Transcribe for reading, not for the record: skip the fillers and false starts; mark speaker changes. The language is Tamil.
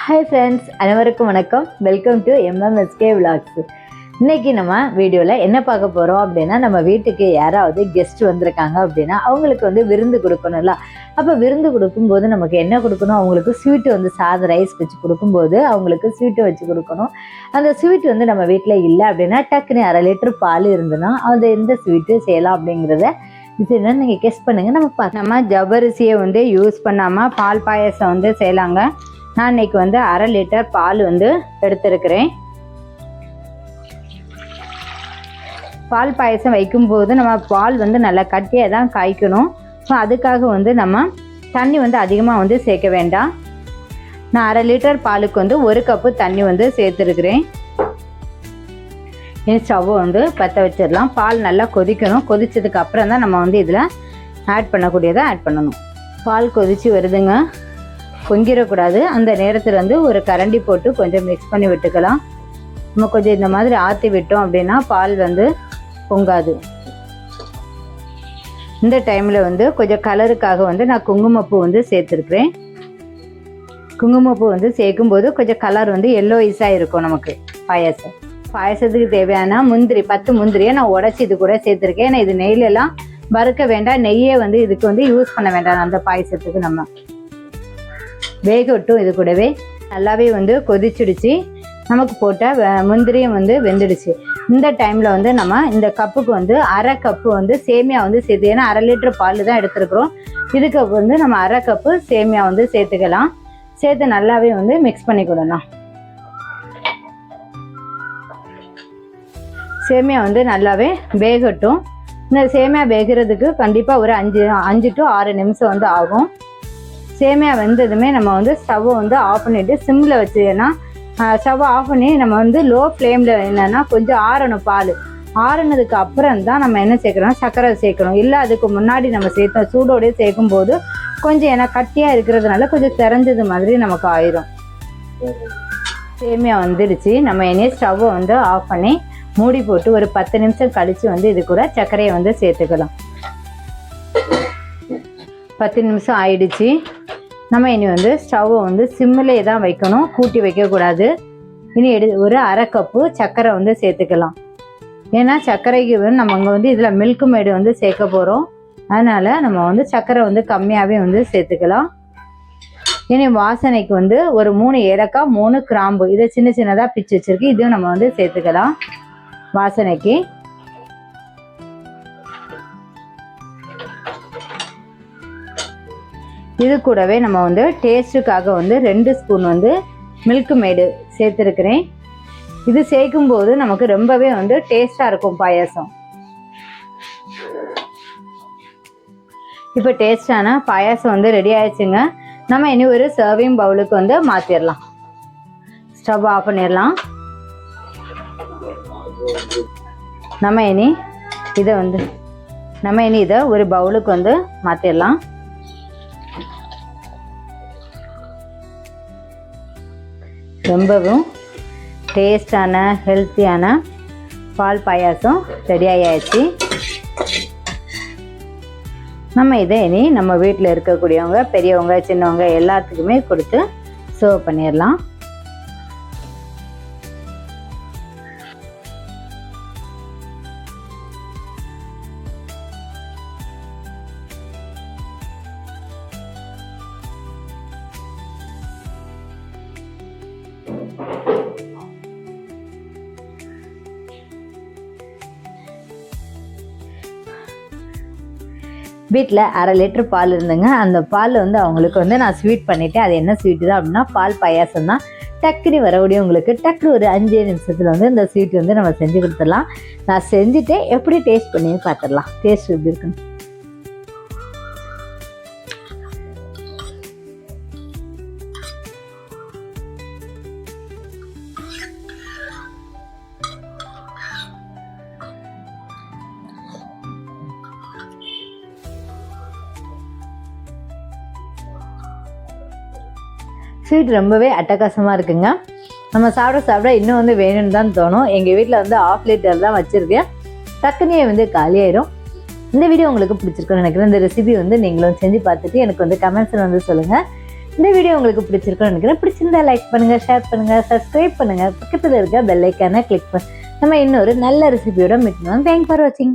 Speaker 1: ஹாய் ஃப்ரெண்ட்ஸ், அனைவருக்கும் வணக்கம். Welcome to MMSK Vlogs. இன்றைக்கி நம்ம வீடியோவில் என்ன பார்க்க போகிறோம் அப்படின்னா, நம்ம வீட்டுக்கு யாராவது கெஸ்ட் வந்திருக்காங்க அப்படின்னா அவங்களுக்கு வந்து விருந்து கொடுக்கணும்ல. அப்போ விருந்து கொடுக்கும்போது நமக்கு என்ன கொடுக்கணும், அவங்களுக்கு ஸ்வீட்டு வந்து சாதம் ரைஸ் வச்சு கொடுக்கும்போது அவங்களுக்கு ஸ்வீட்டு வச்சு கொடுக்கணும். அந்த ஸ்வீட் வந்து நம்ம வீட்டில் இல்லை அப்படின்னா டக்குன்னு 1/2 லிட்டர் பால் இருந்துன்னா அது எந்த ஸ்வீட்டு செய்யலாம் அப்படிங்கிறத இது என்னன்னு நீங்கள் கெஸ் பண்ணுங்கள். நம்ம ஜவ்வரிசியை வந்து யூஸ் பண்ணாமல் பால் பாயசம் வந்து செய்யலாங்க. நான் இன்றைக்கி வந்து 1/2 லிட்டர் பால் வந்து எடுத்துருக்கிறேன். பால் பாயசம் வைக்கும்போது நம்ம பால் வந்து நல்லா கட்டியாக தான் காய்க்கணும். ஸோ அதுக்காக வந்து நம்ம தண்ணி வந்து அதிகமாக வந்து சேர்க்க வேண்டாம். நான் 1/2 லிட்டர் பாலுக்கு வந்து 1 கப்பு தண்ணி வந்து சேர்த்துருக்குறேன். ஸ்டவ்வை வந்து பற்ற வச்சிடலாம். பால் நல்லா கொதிக்கணும். கொதிச்சதுக்கு அப்புறம் தான் நம்ம வந்து இதில் ஆட் பண்ணக்கூடியதை ஆட் பண்ணணும். பால் கொதித்து வருதுங்க, பொங்கிடக்கூடாது. அந்த நேரத்தில் வந்து ஒரு கரண்டி போட்டு கொஞ்சம் மிக்ஸ் பண்ணி விட்டுக்கலாம். நம்ம கொஞ்சம் இந்த மாதிரி ஆற்றி விட்டோம் அப்படின்னா பால் வந்து பொங்காது. இந்த டைமில் வந்து கொஞ்சம் கலருக்காக வந்து நான் குங்குமப்பூ வந்து சேர்த்துருக்குறேன். குங்குமப்பூ வந்து சேர்க்கும்போது கொஞ்சம் கலர் வந்து எல்லோயிஸாக இருக்கும் நமக்கு பாயசத்துக்கு தேவையான முந்திரி 10 முந்திரியை நான் உடச்சி இது கூட சேர்த்துருக்கேன். ஏன்னா இது நெய்லெல்லாம் வறுக்க வேண்டாம், நெய்யே வந்து இதுக்கு வந்து யூஸ் பண்ண வேண்டாம். அந்த பாயசத்துக்கு நம்ம வேக விட்டும் இது கூடவே நல்லாவே வந்து கொதிச்சிடுச்சு. நமக்கு போட்ட முந்திரியும் வந்து வெந்துடுச்சு. இந்த டைமில் வந்து நம்ம இந்த கப்புக்கு வந்து 1/2 கப்பு வந்து சேமியா வந்து சேர்த்து, ஏன்னா 1/2 லிட்டர் பால் தான் எடுத்துருக்குறோம். இதுக்கு வந்து நம்ம 1/2 கப்பு சேமியா வந்து சேர்த்துக்கலாம். சேர்த்து நல்லாவே வந்து மிக்ஸ் பண்ணி கொடுக்கலாம். சேமியா வந்து நல்லாவே வேகட்டும். இந்த சேமியா வேகிறதுக்கு கண்டிப்பாக ஒரு 5 to 6 நிமிஷம் வந்து ஆகும். சேமியா வெந்ததுமே நம்ம வந்து ஸ்டவ்வை வந்து ஆஃப் பண்ணிவிட்டு சிம்மில் வச்சு, ஏன்னா ஸ்டவ்வை ஆஃப் பண்ணி நம்ம வந்து லோ ஃப்ளேமில் என்னென்னா கொஞ்சம் ஆறணும். பால் ஆறுனதுக்கு அப்புறம் தான் நம்ம என்ன சேர்க்குறோம், சர்க்கரை சேர்க்கணும். இல்லை அதுக்கு முன்னாடி நம்ம சேர்த்தோம் சூடோடய சேர்க்கும் போது கொஞ்சம் ஏன்னா கட்டியாக இருக்கிறதுனால கொஞ்சம் திறஞ்சது மாதிரி நமக்கு ஆயிரும். சேமியா வந்துடுச்சு. நம்ம இனி ஸ்டவ்வை வந்து ஆஃப் பண்ணி மூடி போட்டு ஒரு 10 நிமிஷம் கழித்து வந்து இது கூட சர்க்கரையை வந்து சேர்த்துக்கலாம். 10 நிமிஷம் ஆயிடுச்சு. நம்ம இனி வந்து ஸ்டவ்வை வந்து சிம்மிலே தான் வைக்கணும், கூட்டி வைக்கக்கூடாது. இனி ஒரு 1/2 கப்பு சர்க்கரை வந்து சேர்த்துக்கலாம். ஏன்னா சர்க்கரைக்கு வந்து நம்ம அங்கே வந்து இதில் மில்க் மேடு வந்து சேர்க்க போகிறோம். அதனால் நம்ம வந்து சர்க்கரை வந்து கம்மியாகவே வந்து சேர்த்துக்கலாம். இனி வாசனைக்கு வந்து ஒரு 3 ஏலக்காய் 3 கிராம்பு இதை சின்ன சின்னதாக பிச்சு வச்சுருக்கு, இதையும் நம்ம வந்து சேர்த்துக்கலாம் வாசனைக்கு. இது கூடவே நம்ம வந்து டேஸ்ட்டுக்காக வந்து 2 ஸ்பூன் வந்து மில்க் மேடு சேர்த்துருக்கிறேன். இது சேர்க்கும்போது நமக்கு ரொம்பவே வந்து டேஸ்ட்டாக இருக்கும் பாயாசம். இப்போ டேஸ்டான பாயாசம் வந்து ரெடி ஆயிடுச்சுங்க. நம்ம இனி ஒரு சர்விங் பவுலுக்கு வந்து மாற்றிடலாம். ஸ்டவ் ஆஃப் பண்ணிடலாம். நம்ம இனி இதை ஒரு பவுலுக்கு வந்து மாற்றிடலாம். ரொம்பவும் டேஸ்டான ஹெல்த்தியான பால் பாயாசம் ரெடி ஆகியாச்சு. நம்ம இதை இனி நம்ம வீட்டில் இருக்கக்கூடியவங்க, பெரியவங்க, சின்னவங்க எல்லாத்துக்குமே கொடுத்து சர்வ் பண்ணிடலாம். வீட்டில் 1/2 லிட்டர் பால் இருந்துங்க. அந்த பால் வந்து அவங்களுக்கு வந்து நான் ஸ்வீட் பண்ணிவிட்டேன். அது என்ன ஸ்வீட்டு தான் அப்படின்னா பால் பாயாசம் தான். டக்குனு வரக்கூடிய உங்களுக்கு டக்குனு ஒரு 5 நிமிஷத்தில் வந்து இந்த ஸ்வீட் வந்து நம்ம செஞ்சு கொடுத்துடலாம். நான் செஞ்சுட்டு எப்படி டேஸ்ட் பண்ணி பார்த்துடலாம். டேஸ்ட் எப்படி இருக்குன்னு. ஸ்வீட் ரொம்பவே அட்டகாசமாக இருக்குங்க. நம்ம சாப்பிட இன்னும் வந்து வேணும்னு தான் தோணும். எங்கள் வீட்டில் வந்து 1/2 லிட்டர் தான் வச்சுருக்கேன். டக்குனே வந்து காலியாயிரும். இந்த வீடியோ உங்களுக்கு பிடிச்சிருக்குன்னு நினைக்கிறேன். இந்த ரெசிபி வந்து நீங்களும் செஞ்சு பார்த்துட்டு எனக்கு வந்து கமெண்ட்ஸில் வந்து சொல்லுங்கள். இந்த வீடியோ உங்களுக்கு பிடிச்சிருக்கும்னு நினைக்கிறேன். பிடிச்சிருந்தா லைக் பண்ணுங்க, ஷேர் பண்ணுங்க, சப்ஸ்கிரைப் பண்ணுங்க, பக்கத்தில் இருக்க பெல் ஐக்கானை கிளிக் பண்ணி நம்ம இன்னொரு நல்ல ரெசிபியோட மீட் பண்ணுவோம். தேங்க்ஸ் ஃபார் வாட்சிங்.